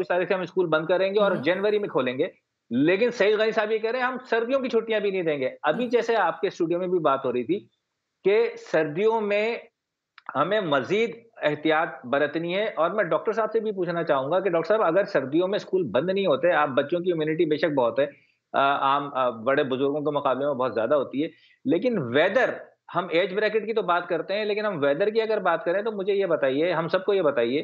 तारीख से हम स्कूल बंद करेंगे और जनवरी में खोलेंगे, लेकिन सईद गनी साहब ये कह रहे हैं हम सर्दियों की छुट्टियां भी नहीं देंगे। अभी जैसे आपके स्टूडियो में भी बात हो रही थी कि सर्दियों में हमें मजीद एहतियात बरतनी है, और मैं डॉक्टर साहब से भी पूछना चाहूंगा कि डॉक्टर साहब अगर सर्दियों में स्कूल बंद नहीं होते, आप बच्चों की इम्यूनिटी बेशक बहुत है, आम बड़े बुजुर्गों के मुकाबले में बहुत ज्यादा होती है, लेकिन वेदर, हम एज ब्रैकेट की तो बात करते हैं लेकिन हम वेदर की अगर बात करें तो मुझे ये बताइए, हम सबको ये बताइए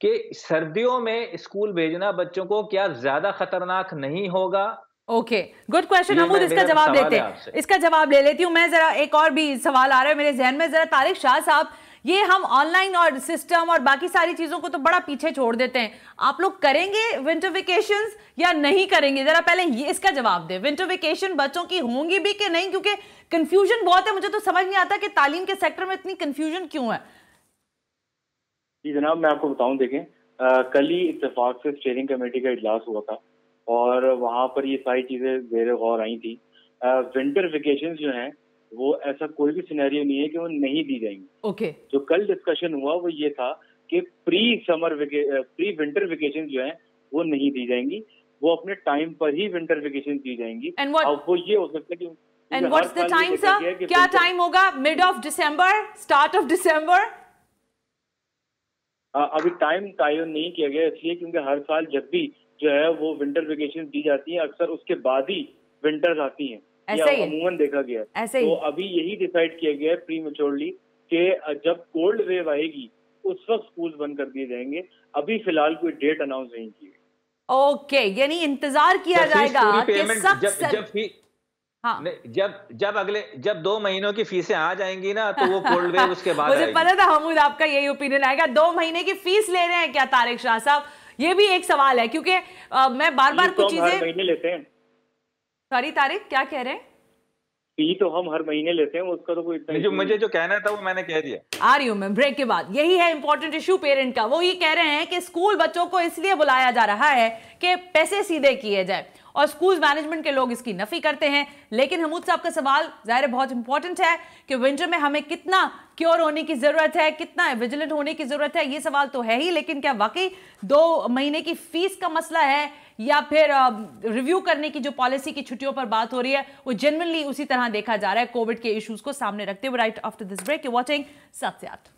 कि सर्दियों में स्कूल भेजना बच्चों को क्या ज्यादा खतरनाक नहीं होगा? ओके, गुड क्वेश्चन हमूद, इसका जवाब लेते हैं, इसका जवाब ले लेती हूँ मैं। जरा एक और भी सवाल आ रहा है मेरे जहन में। जरा तारिक शाह साहब, ये हम ऑनलाइन और सिस्टम और बाकी सारी चीजों को तो बड़ा पीछे छोड़ देते हैं, आप लोग करेंगे विंटर वेकेशंस या नहीं करेंगे? जरा पहले ये इसका जवाब दे, विंटर वेकेशन बच्चों की होंगी भी कि नहीं? क्योंकि कंफ्यूजन बहुत है, मुझे तो समझ नहीं आता कि तालीम के सेक्टर में इतनी कंफ्यूजन क्यों है। जी जनाब, मैं आपको बताऊं, देखें कल ही इत्तेफाक से स्टीयरिंग कमेटी का इजलास हुआ था और वहां पर ये सारी चीजें ज़ेर गौर आई थी। विंटर वेकेशन जो हैं वो ऐसा कोई भी सिनेरियो नहीं है कि वो नहीं दी जाएंगी। ओके, जो कल डिस्कशन हुआ वो ये था कि प्री विंटर वेकेशन जो है वो नहीं दी जाएंगी, वो अपने टाइम पर ही विंटर वेकेशन दी जाएंगी। अब वो ये हो सकता है कि and what's the time sir, क्या टाइम होगा? Mid of December, start of December? अभी टाइम तयन नहीं किया गया, इसलिए क्योंकि हर साल जब भी जो है वो विंटर वेकेशन दी जाती है, अक्सर उसके बाद ही विंटर्स आती हैं, ऐसे ही अमूमन देखा गया है। ऐसे ही तो अभी यही डिसाइड किया गया है प्री मेच्योरली कि जब कोल्ड वेव आएगी उस वक्त स्कूल बंद कर दिए जाएंगे। अभी फिलहाल कोई डेट अनाउंस नहीं की। ओके, यानी इंतजार किया जाएगा कि हाँ। जब 2 महीनों की फीसें आ जाएंगी ना तो वो कोल्ड वेव उसके बाद मुझे पता था हमूद आपका यही ओपिनियन आएगा। 2 महीने की फीस ले रहे हैं क्या तारिक शाह साहब? ये भी एक सवाल है, क्योंकि मैं बार बार कुछ चीजें महीने लेते हैं। सॉरी तारिक, क्या कह रहे हैं? फी तो हम हर महीने लेते हैं, उसका तो कोई मुझे जो कहना था वो मैंने कह दिया। आ रही हूं मैं ब्रेक के बाद। यही है इंपॉर्टेंट इशू पेरेंट का। वो ये कह रहे हैं कि स्कूल बच्चों को इसलिए बुलाया जा रहा है कि पैसे सीधे किए जाए, और स्कूल मैनेजमेंट के लोग इसकी नफी करते हैं। लेकिन हमूद साहब का सवाल जाहिर है बहुत इंपॉर्टेंट है कि विंटर में हमें कितना क्योर होने की जरूरत है, कितना विजिलेंट होने की जरूरत है, ये सवाल तो है ही। लेकिन क्या वाकई 2 महीने की फीस का मसला है, या फिर रिव्यू करने की जो पॉलिसी की छुट्टियों पर बात हो रही है वो जेन्युइनली उसी तरह देखा जा रहा है कोविड के इश्यूज को सामने रखते हुए? Right after this break you watching 7 से 8।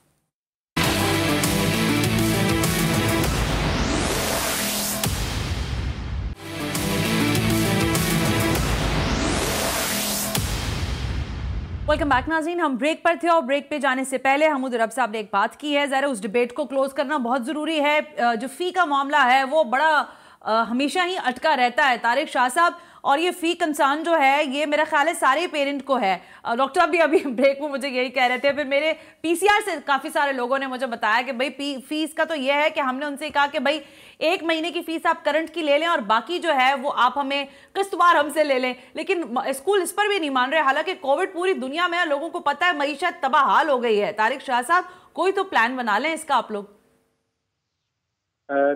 वेलकम बैक नाज़रीन। हम ब्रेक पर थे और ब्रेक पे जाने से पहले हमूद रब साहब ने एक बात की है, ज़रा उस डिबेट को क्लोज करना बहुत ज़रूरी है। जो फ़ी का मामला है वो बड़ा हमेशा ही अटका रहता है तारिक शाह साहब, और ये फ़ी कंसर्न जो है ये मेरा ख्याल है सारे पेरेंट को है। डॉक्टर साहब भी अभी ब्रेक में मुझे यही कह रहे थे। फिर मेरे पीसीआर से काफ़ी सारे लोगों ने मुझे बताया कि भाई फीस का तो ये है कि हमने उनसे कहा कि भाई 1 महीने की फीस आप करंट की ले लें और बाकी जो है वो आप हमें किस्तवार हमसे ले लें, लेकिन स्कूल इस पर भी नहीं मान रहे। हालांकि कोविड पूरी दुनिया में, लोगों को पता है मईशत तबाह हाल हो गई है। तारिक शाह साहब कोई तो प्लान बना लें इसका आप लोग।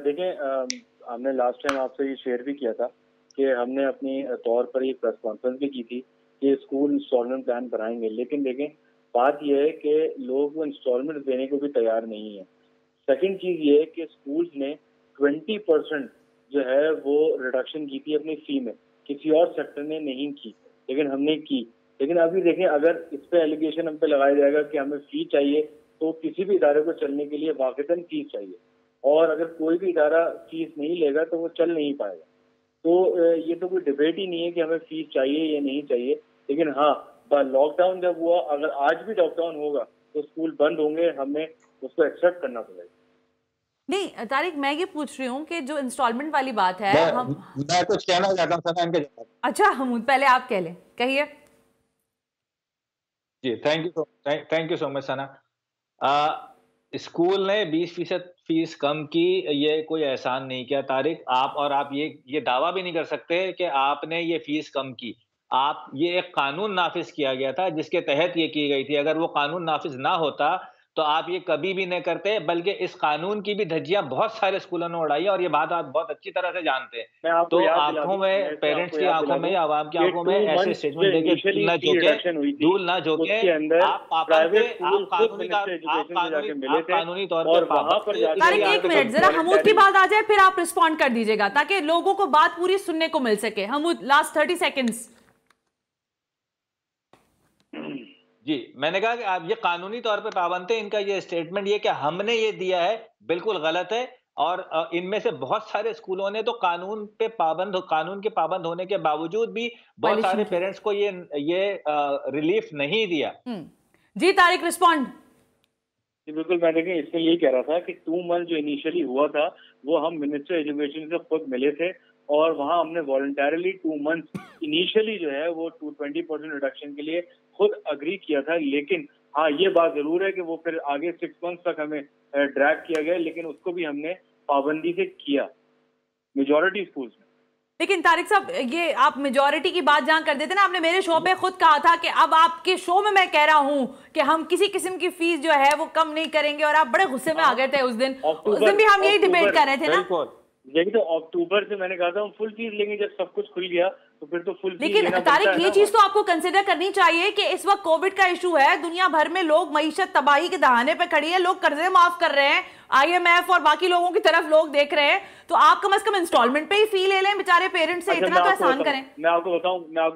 देखें, हमने लास्ट टाइम आपसे ये शेयर भी किया था कि हमने अपनी तौर पर एक प्रेस कॉन्फ्रेंस भी की थी कि स्कूल इंस्टॉलमेंट प्लान बनाएंगे, लेकिन देखें बात यह है कि लोग वो इंस्टॉलमेंट देने को भी तैयार नहीं है। सेकंड चीज ये है कि स्कूल्स ने 20% जो है वो रिडक्शन की थी अपनी फी में, किसी और सेक्टर ने नहीं की, लेकिन हमने की। लेकिन अभी देखें, अगर इस पे एलिगेशन हम पे लगाया जाएगा कि हमें फी चाहिए, तो किसी भी इदारे को चलने के लिए वाक़ितन फीस चाहिए, और अगर कोई भी इदारा फीस नहीं लेगा तो वो चल नहीं पाएगा। तो ये तो कोई डिबेट ही नहीं है कि हमें फीस चाहिए या नहीं चाहिए। लेकिन हाँ, लॉकडाउन जब हुआ, अगर आज भी लॉकडाउन होगा तो स्कूल बंद होंगे, हमें उसको एक्सेप्ट करना पड़ेगा। नहीं तारिक, मैं ये पूछ रही हूँ कि जो इंस्टॉलमेंट वाली बात है, मैं कुछ कहना चाहता हूँ सना इनके जवाब। अच्छा हमूद पहले आप कह लें, कहिए जी। Thank you so much Sana. School ने 20% फीस कम की, ये कोई एहसान नहीं किया तारिक। आप ये दावा भी नहीं कर सकते कि आपने ये फीस कम की। ये एक कानून नाफिज किया गया था जिसके तहत ये की गई थी। अगर वो कानून नाफिज ना होता तो आप ये कभी भी नहीं करते, बल्कि इस कानून की भी धज्जियां बहुत सारे स्कूलों ने उड़ाई है, और ये बात आप बहुत अच्छी तरह से जानते हैं। तो आंखों में, पेरेंट्स की आंखों में, आवाम की आंखों में ऐसे स्टेटमेंट देके धूल ना झोंके। आप कानूनी तौर पर एक मिनट जरा हमूद की बात आ जाए, फिर आप रिस्पॉन्ड कर दीजिएगा ताकि लोगों को बात पूरी सुनने को मिल सके। Hamood last 30 seconds. जी, मैंने कहा कि आप ये कानूनी तौर पे पाबंद थे। इनका ये स्टेटमेंट ये कि हमने ये दिया है बिल्कुल गलत है, और इनमें से बहुत सारे स्कूलों ने तो कानून के पाबंद होने के बावजूद भी बहुत सारे पेरेंट्स को ये रिलीफ नहीं दिया। जी तारिक, रिस्पॉन्ड। बिल्कुल, मैं देखें इसमें यही कह रहा था कि 2 मंथ जो इनिशियली हुआ था वो हम मिनिस्टर एजुकेशन से खुद मिले थे, और वहां हमने वॉलंटरली 2 मंथ इनिशियली जो है वो 20% रिडक्शन के लिए खुद अग्री किया था। लेकिन हाँ, ये बात जरूर है कि वो फिर आगे 6 मंथ तक हमें ड्रैग किया गया, लेकिन उसको भी हमने पाबंदी से किया मेजॉरिटी स्कूल्स में। लेकिन तारिक साहब, ये आप मेजॉरिटी की बात जहां कर देते ना, आपने मेरे शो पे खुद कहा था कि अब आपके शो में मैं कह रहा हूं कि हम किसी किस्म की फीस जो है वो कम नहीं करेंगे, और आप बड़े गुस्से में आ गए थे उस दिन भी हम यही डिबेट कर रहे थे ना। यही तो अक्टूबर से मैंने कहा था हम फुल फीस लेंगे, जब सब कुछ खुल गया तो फिर तो फुल फीस। लेकिन तारिक, ये चीज तो आपको कंसिडर करनी चाहिए कि इस वक्त कोविड का इशू है, दुनिया भर में लोग मईशत तबाही के दहाने पे खड़ी है, लोग कर्जे माफ कर रहे हैं, IMF और बाकी लोगों की तरफ लोग देख रहे हैं, तो आप कम से कम इंस्टॉलमेंट पे ही फी ले लें बेचारे पेरेंट्स से। इतना तो आसान करें। मैं आपको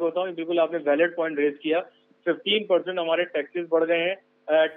बताऊं, बिल्कुल आपने वैलिड पॉइंट रेज किया। 15% हमारे टैक्सेस बढ़ गए हैं,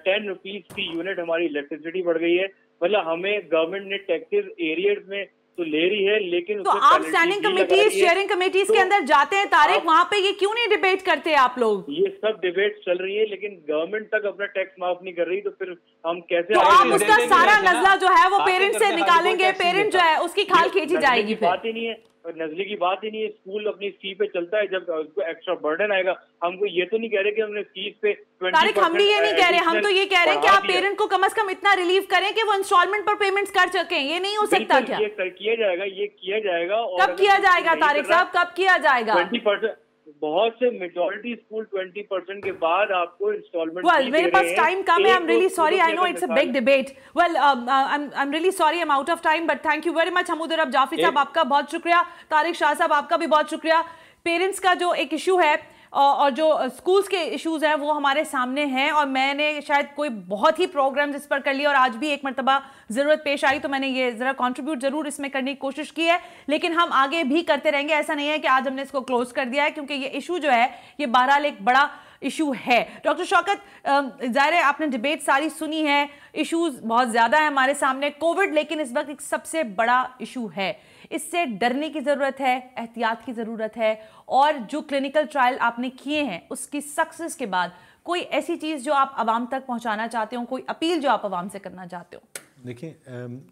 10 रुपीज की यूनिट हमारी इलेक्ट्रिसिटी बढ़ गई है, मतलब हमें गवर्नमेंट ने टैक्सेस एरियर्स में तो ले रही है, लेकिन तो आप स्टैंडिंग कमेटीज, शेयरिंग कमेटीज के अंदर जाते हैं तारिक, वहां पे ये क्यों नहीं डिबेट करते आप लोग? ये सब डिबेट चल रही है, लेकिन गवर्नमेंट तक अपना टैक्स माफ नहीं कर रही, तो फिर हम कैसे? तो आप उसका सारा नजला जो है वो पेरेंट्स से निकालेंगे, पेरेंट जो है उसकी खाल खींची जाएगी। बात ही नहीं है, नजले की बात ही नहीं है। स्कूल अपनी फी पे चलता है, जब उसको एक्स्ट्रा बर्डन आएगा, हमको ये तो नहीं कह रहे कि हमने फीस पे 20%। हम भी ये नहीं कह रहे, हम तो ये कह रहे हैं कि आप पेरेंट को कम से कम इतना रिलीव करें कि वो इंस्टॉलमेंट पर पेमेंट्स कर सकें। ये नहीं हो सकता क्या? ये किया जाएगा, ये किया जाएगा। कब किया जाएगा तारिक साहब, कब किया जाएगा? 20%। बहुत से मेजॉरिटी स्कूल 20% के बाद आपको इंस्टॉलमेंट। Well, मेरे पास टाइम कम है। I'm really sorry. I know it's a big debate. Well, I'm really sorry. I'm out of time. But thank you very much. Hamood अरब जाफरी साहब आपका बहुत शुक्रिया। तारिक शाह साहब आपका भी बहुत शुक्रिया। पेरेंट्स का जो एक इशू है और जो स्कूल्स के इश्यूज हैं वो हमारे सामने हैं, और मैंने शायद कोई बहुत ही प्रोग्राम्स इस पर कर लिया, और आज भी एक मरतबा ज़रूरत पेश आई तो मैंने ये ज़रा कंट्रीब्यूट ज़रूर इसमें करने की कोशिश की है, लेकिन हम आगे भी करते रहेंगे। ऐसा नहीं है कि आज हमने इसको क्लोज कर दिया है, क्योंकि ये इशू जो है ये बहरहाल एक बड़ा इशू है। डॉक्टर शौकत, ज़ाहिर है आपने डिबेट सारी सुनी है, इश्यूज बहुत ज़्यादा है हमारे सामने। कोविड लेकिन इस वक्त एक सबसे बड़ा इशू है, इससे डरने की ज़रूरत है, एहतियात की ज़रूरत है, और जो क्लिनिकल ट्रायल आपने किए हैं उसकी सक्सेस के बाद कोई ऐसी चीज़ जो आप आवाम तक पहुंचाना चाहते हो, कोई अपील जो आप आवाम से करना चाहते हो? देखिए,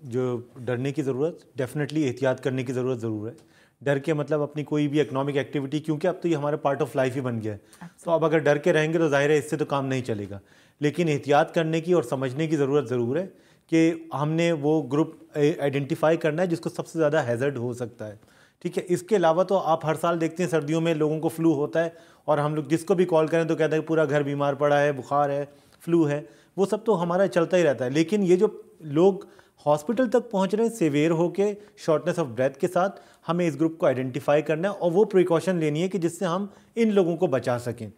जो डरने की ज़रूरत, डेफिनेटली एहतियात करने की ज़रूरत ज़रूर है। डर के मतलब अपनी कोई भी इकोनॉमिक एक्टिविटी, क्योंकि अब तो ये हमारा पार्ट ऑफ लाइफ ही बन गया है, तो अब अगर डर के रहेंगे तो जाहिर है इससे तो काम नहीं चलेगा। लेकिन एहतियात करने की और समझने की ज़रूरत ज़रूर है कि हमने वो ग्रुप आइडेंटिफाई करना है जिसको सबसे ज़्यादा हैज़र्ड हो सकता है। ठीक है, इसके अलावा तो आप हर साल देखते हैं सर्दियों में लोगों को फ्लू होता है, और हम लोग जिसको भी कॉल करें तो कहते हैं पूरा घर बीमार पड़ा है, बुखार है, फ्लू है, वो सब तो हमारा चलता ही रहता है। लेकिन ये जो लोग हॉस्पिटल तक पहुंच रहे हैं सेवियर होके, शॉर्टनेस ऑफ ब्रेथ के साथ, हमें इस ग्रुप को आइडेंटिफाई करना है और वो प्रिकॉशन लेनी है कि जिससे हम इन लोगों को बचा सकें।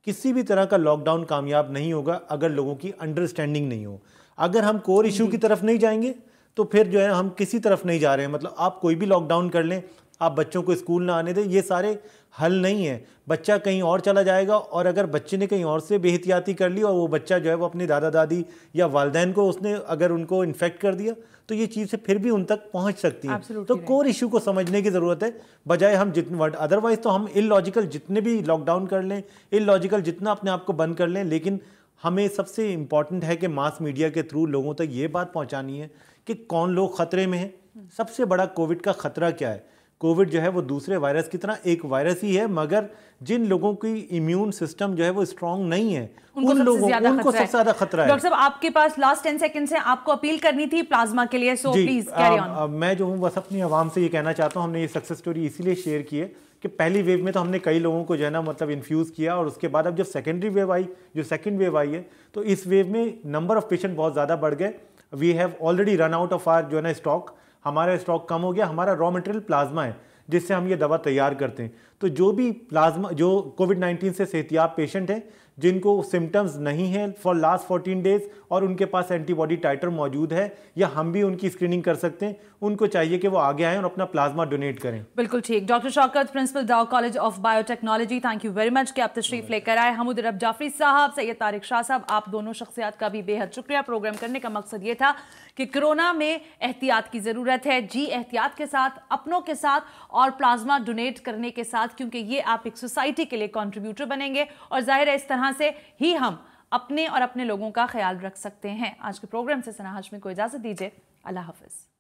किसी भी तरह का लॉकडाउन कामयाब नहीं होगा अगर लोगों की अंडरस्टैंडिंग नहीं हो। अगर हम कोर इशू की तरफ नहीं जाएंगे तो फिर जो है हम किसी तरफ नहीं जा रहे हैं। मतलब आप कोई भी लॉकडाउन कर लें, आप बच्चों को स्कूल ना आने दें, ये सारे हल नहीं है। बच्चा कहीं और चला जाएगा, और अगर बच्चे ने कहीं और से बेहतियाती कर ली और वो बच्चा जो है वो अपने दादा दादी या वालिदैन को उसने अगर उनको इन्फेक्ट कर दिया तो ये चीज़ें फिर भी उन तक पहुंच सकती हैं। तो कोर इशू को समझने की ज़रूरत है, बजाय हम जितने अदरवाइज तो हम इलॉजिकल जितने भी लॉकडाउन कर लें, इलॉजिकल जितना अपने आप को बंद कर लें। लेकिन हमें सबसे इम्पॉर्टेंट है कि मास मीडिया के थ्रू लोगों तक ये बात पहुँचानी है कि कौन लोग ख़तरे में हैं। सबसे बड़ा कोविड का ख़तरा क्या है? कोविड जो है वो दूसरे वायरस की तरह एक वायरस ही है, मगर जिन लोगों की इम्यून सिस्टम जो है वो स्ट्रांग नहीं है उनको सबसे ज्यादा खतरा है। डॉक्टर साहब, आपके पास लास्ट 10 सेकंड्स हैं, आपको अपील करनी थी प्लाज्मा के लिए, सो प्लीज कैरी ऑन। मैं जो हूँ बस अपनी आवाम से ये कहना चाहता हूँ, हमने ये सक्सेस स्टोरी इसीलिए शेयर की है कि पहली वेव में तो हमने कई लोगों को जो है ना मतलब इन्फ्यूज़ किया, और उसके बाद अब जब सेकेंडरी वेव आई, जो सेकेंड वेव आई है, तो इस वेव में नंबर ऑफ पेशेंट बहुत ज़्यादा बढ़ गए। We have already run out of are जो है ना स्टॉक, हमारा स्टॉक कम हो गया। हमारा रॉ मटेरियल प्लाज्मा है जिससे हम ये दवा तैयार करते हैं। तो जो भी प्लाज्मा, जो कोविड-19 से सेहतियाब पेशेंट हैं जिनको सिम्टम्स नहीं है फॉर लास्ट 14 डेज और उनके पास एंटीबॉडी टाइटर मौजूद है, या हम भी उनकी स्क्रीनिंग कर सकते हैं, उनको चाहिए कि वो आगे आएं और अपना प्लाज्मा डोनेट करें। बिल्कुल ठीक। डॉक्टर शौकत, प्रिंसिपल डाउ college of biotechnology, thank you very much कि आप तशरीफ लेकर आए। हमूद अरब जाफरी साहब, सैयद तारिक शाह साहब, आप दोनों शख्सियात का भी बेहद शुक्रिया। प्रोग्राम करने का मकसद ये था कि कोरोना में एहतियात की ज़रूरत है, जी एहतियात के साथ, अपनों के साथ और प्लाज्मा डोनेट करने के साथ, क्योंकि ये आप एक सोसाइटी के लिए कंट्रीब्यूटर बनेंगे, और जाहिर है इस तरह से ही हम अपने और अपने लोगों का ख्याल रख सकते हैं। आज के प्रोग्राम से सना हाशमी को इजाज़त दीजिए। अल्लाह हाफिज़।